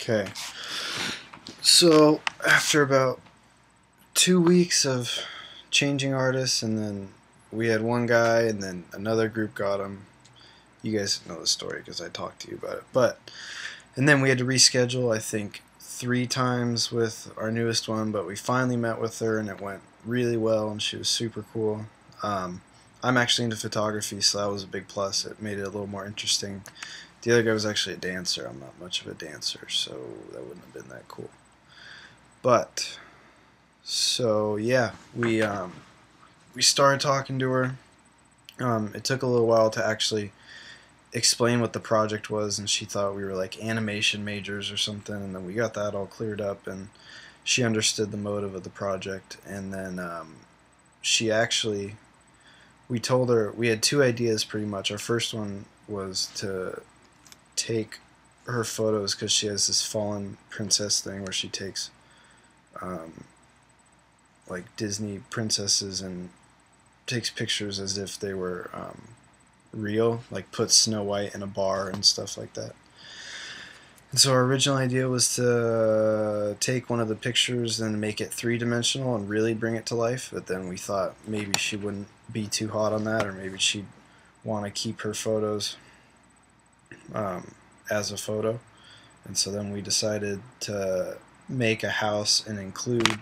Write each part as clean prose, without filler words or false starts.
Okay. So after about 2 weeks of changing artists, and then we had one guy, and then another group got him. You guys know the story because I talked to you about it. And then we had to reschedule. I think 3 times with our newest one, but we finally met with her, and it went really well, and she was super cool. Um, I'm actually into photography, so that was a big plus. It made it a little more interesting. The other guy was actually a dancer. I'm not much of a dancer, so that wouldn't have been that cool. But so yeah, we started talking to her. It took a little while to actually explain what the project was, and she thought we were like animation majors or something. And then we got that all cleared up, and she understood the motive of the project. And then she actually, we told her we had 2 ideas pretty much. Our first one was to take her photos because she has this fallen princess thing where she takes um, like Disney princesses and takes pictures as if they were real, like puts Snow White in a bar and stuff like that. And so our original idea was to take one of the pictures and make it 3 dimensional and really bring it to life, but then we thought maybe she wouldn't be too hot on that, or maybe she'd want to keep her photos as a photo. And so then we decided to make a house and include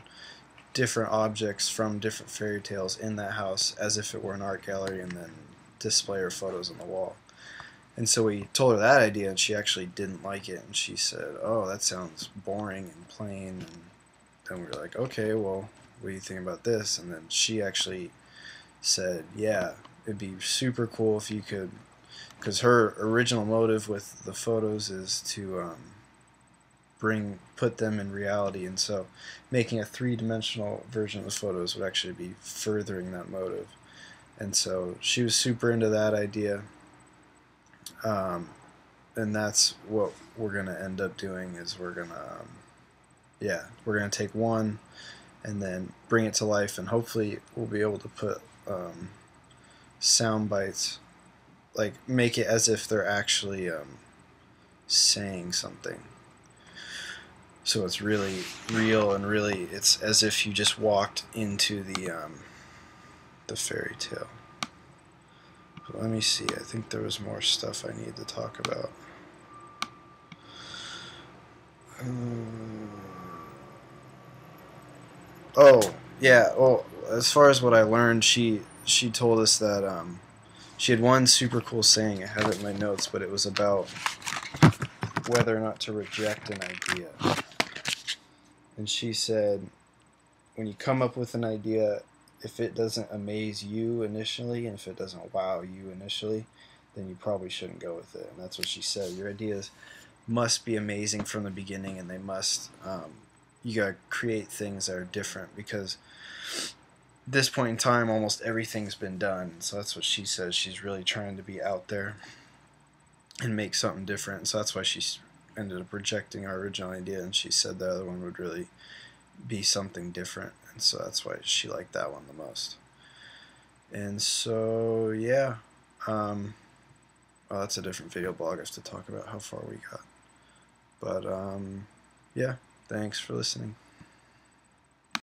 different objects from different fairy tales in that house as if it were an art gallery, and then display her photos on the wall. And so we told her that idea, and she actually didn't like it, and she said, "Oh, that sounds boring and plain." And then we were like, "Okay, well, what do you think about this?" And then she actually said, "Yeah, it'd be super cool if you could," because her original motive with the photos is to put them in reality, and so making a 3 dimensional version of the photos would actually be furthering that motive. And so she was super into that idea, um, and that's what we're gonna end up doing. Is we're gonna take one and then bring it to life, and hopefully we'll be able to put sound bites, like make it as if they're actually saying something. So it's really real, and really it's as if you just walked into the fairy tale. But let me see. I think there was more stuff I need to talk about. Oh yeah. Well, as far as what I learned, she told us that she had one super cool saying. I have it in my notes, but it was about whether or not to reject an idea. And she said, when you come up with an idea, if it doesn't amaze you initially, and if it doesn't wow you initially, then you probably shouldn't go with it. And that's what she said. Your ideas must be amazing from the beginning, and they must. You gotta create things that are different, because at this point in time, almost everything's been done. So that's what she says. She's really trying to be out there and make something different. So that's why she ended up rejecting our original idea, and she said the other one would really be something different, and so that's why she liked that one the most. And so yeah, well, that's a different video blog. I have to talk about how far we got, but yeah, thanks for listening.